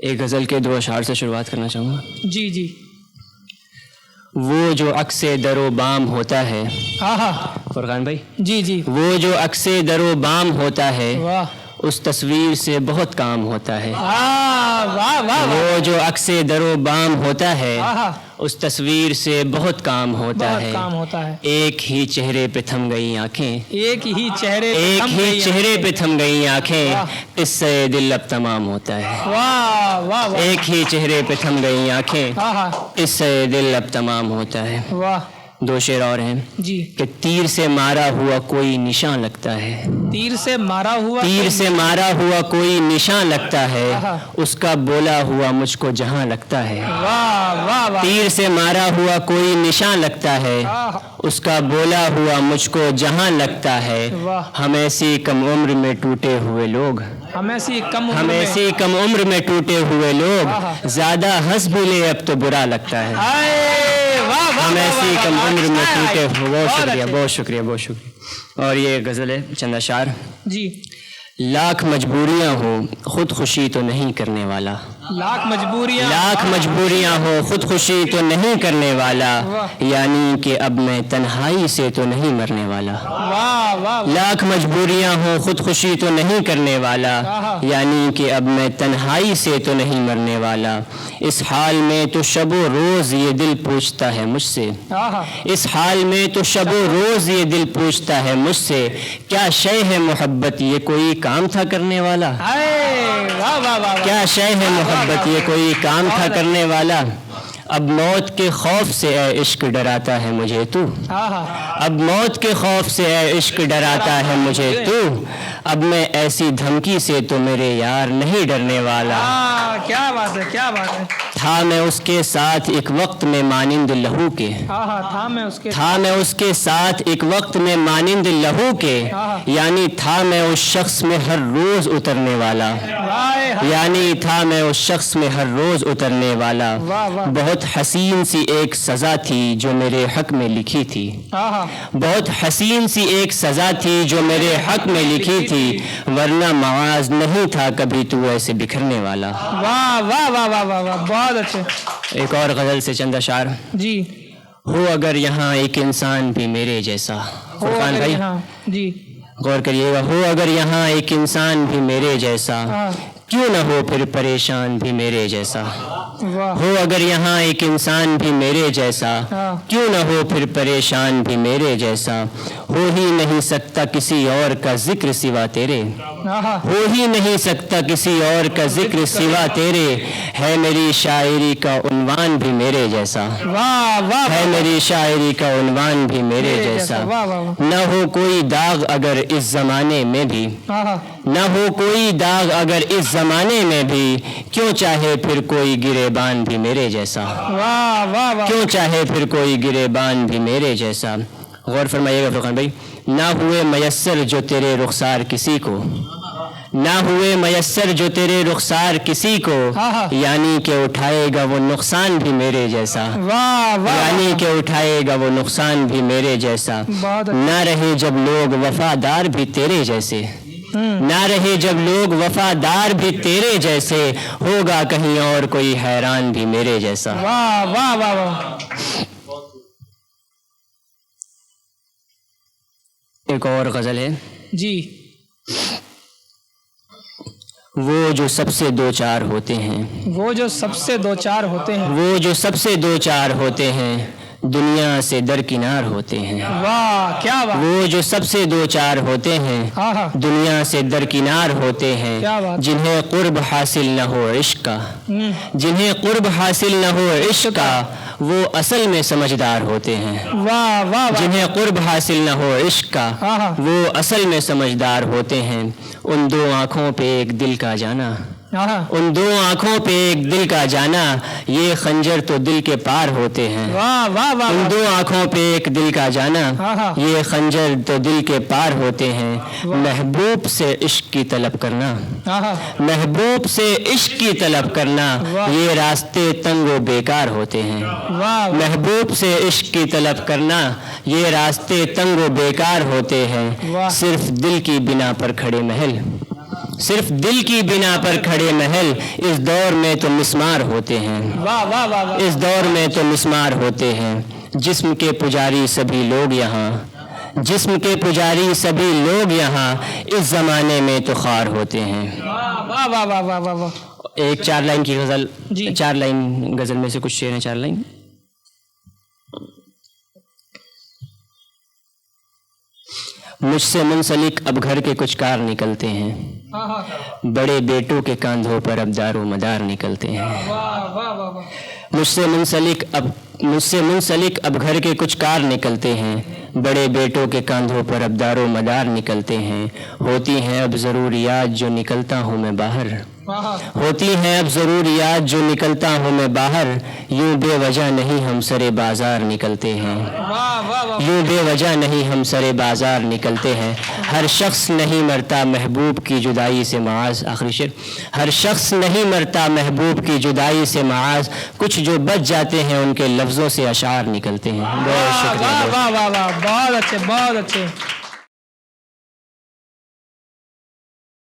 ایک غزل کے 2 اشعار سے شروعات کرنا چاہوں گا. جی جی. وہ جو عکس در و بام ہوتا ہے. فرقان بھائی. جی جی. وہ جو عکس در و بام ہوتا ہے واہ اس تصویر سے بہت کام ہوتا ہے. واہ واہ. وہ جو عکس در و بام ہوتا ہے اس تصویر سے بہت کام ہوتا ہے. بہت کام ہوتا ہے. ایک ہی چہرے پہ تھم گئی آنکھیں. ایک ہی چہرے پہ تھم گئی آنکھیں. اس سے دل اب تمام ہوتا ہے. واہ واہ. ایک ہی چہرے پہ تھم گئی آنکھیں. اس سے دل اب تمام ہوتا ہے. واہ. 2 شعر اور ہیں جی. کہ تیر سے مارا ہوا کوئی نشان لگتا ہے. تیر سے مارا ہوا کوئی نشان لگتا ہے. اس کا بولا ہوا مجھ کو جہاں لگتا ہے. واہ واہ واہ. تیر سے مارا ہوا کوئی نشان لگتا ہے. اس کا بولا ہوا مجھ کو جہاں لگتا ہے. ہم ایسی کم عمر میں ٹوٹے ہوئے لوگ زیادہ ہنس بھی لے اب تو برا لگتا ہے. ہم ایسی کم عمر میں ٹوٹے ہوئے. بہت شکریہ. اور یہ غزل ہے چند اشعار. جی. لاکھ مجبوریاں ہو خود خوشی تو نہیں کرنے والا. لاکھ مجبوریاں ہو خود خوشی تو نہیں کرنے والا. یعنی کہ اب میں تنہائی سے تو نہیں مرنے والا. لاکھ مجبوریاں ہو خود خوشی تو نہیں کرنے والا. یعنی کہ اب میں تنہائی سے تو نہیں مرنے والا. اس حال میں تو شب و روز یہ دل پوچھتا ہے مجھ سے. مجھ سے کیا شے ہے محبت یہ کوئی کام تھا کرنے والا. کیا شے ہے محبت یہ کوئی کام تھا کرنے والا. اب موت کے خوف سے اے عشق ڈراتا ہے مجھے تو. اب میں ایسی دھمکی سے تو میرے یار نہیں ڈرنے والا. کیا بات ہے. تھا میں اس کے ساتھ ایک وقت میں مانند لہو کے. یعنی تھا میں اس شخص میں ہر روز اترنے والا. بہت حسین سی ایک سزا تھی جو میرے حق میں لکھی تھی. ورنہ معاذ نہیں تھا کبھی تو ایسے بکھرنے والا. بہت اچھے. ایک اور غزل سے چند اشعار. جی. ہو اگر یہاں ایک انسان بھی میرے جیسا. فرقان بھائی جی غور کریے گا. ہو اگر یہاں ایک انسان بھی میرے جیسا کیوں نہ ہو پھر پریشان بھی میرے جیسا. ہو اگر یہاں ایک انسان بھی میرے جیسا کیوں نہ ہو پھر پریشان بھی میرے جیسا. ہو ہی نہیں سکتا کسی اور کا ذکر سوا تیرے. ہے میری شاعری کا عنوان بھی میرے جیسا. نہ ہو کوئی داغ اگر اس زمانے میں بھی کیوں چاہے پھر کوئی گریبان بھی میرے جیسا. غور فرمائیے گا فرقان بھائی. نہ ہوئے میسر جو تیرے رخسار کسی کو. یعنی کہ اٹھائے گا وہ نقصان بھی میرے جیسا. نہ رہے جب لوگ وفادار بھی تیرے جیسے. ہوگا کہیں اور کوئی حیران بھی میرے جیسا. ایک اور غزل ہے. جی. وہ جو سب سے دو چار ہوتے ہیں دنیا سے درکنار ہوتے ہیں. واہ کیا بات. وہ جو سب سے دو چار ہوتے ہیں دنیا سے درکنار ہوتے ہیں. جنہیں قرب حاصل نہ ہو عشق کا وہ اصل میں سمجھدار ہوتے ہیں. جنہیں قرب حاصل نہ ہو عشق کا وہ اصل میں سمجھدار ہوتے ہیں. ان دو آنکھوں پہ ایک دل کا جانا یہ خنجر تو دل کے پار ہوتے ہیں. ان دو آنکھوں پہ ایک دل کا جانا یہ خنجر تو دل کے پار ہوتے ہیں. محبوب سے عشق کی طلب کرنا یہ راستے تنگ و بیکار ہوتے ہیں. صرف دل کی بنا پر کھڑے محل صرف دل کی بنا پر کھڑے محل اس دور میں تو مسمار ہوتے ہیں، واہ واہ واہ واہ اس دور میں تو مسمار ہوتے ہیں، جسم کے پجاری سبھی لوگ یہاں، جسم کے پجاری سبھی لوگ یہاں، اس زمانے میں تو خوار ہوتے ہیں۔ واہ واہ واہ واہ واہ واہ ایک 4 لائن کی غزل، جی۔ 4 لائن غزل میں سے کچھ شعر ہیں، 4 لائن۔ مجھ سے منسلک اب گھر کے کچھ کار نکلتے ہیں، ہاں ہاں بڑے بیٹوں کے کاندھوں پر اب دار و مدار نکلتے ہیں۔ واہ واہ واہ واہ مجھ سے منسلک اب گھر کے کچھ کار نکلتے ہیں، بڑے بیٹوں کے کاندھوں پر اب دار و مدار نکلتے ہیں، ہوتی ہیں اب ضروریات جو نکلتا ہوں میں باہر، ہوتی ہیں اب ضروریات جو نکلتا ہوں میں باہر، یوں بے وجہ نہیں ہم سرے بازار نکلتے ہیں، یوں بے وجہ نہیں ہم سرے بازار نکلتے ہیں، ہر شخص نہیں مرتا محبوب کی جدائی سے معاذ، آخری شعر، ہر شخص نہیں مرتا محبوب کی جدائی سے معاذ، کچھ جو بچ جاتے ہیں ان کے لفظوں سے اشعار نکلتے ہیں۔ بہت شکریہ۔ واہ واہ واہ واہ بہت اچھے بہت اچھے۔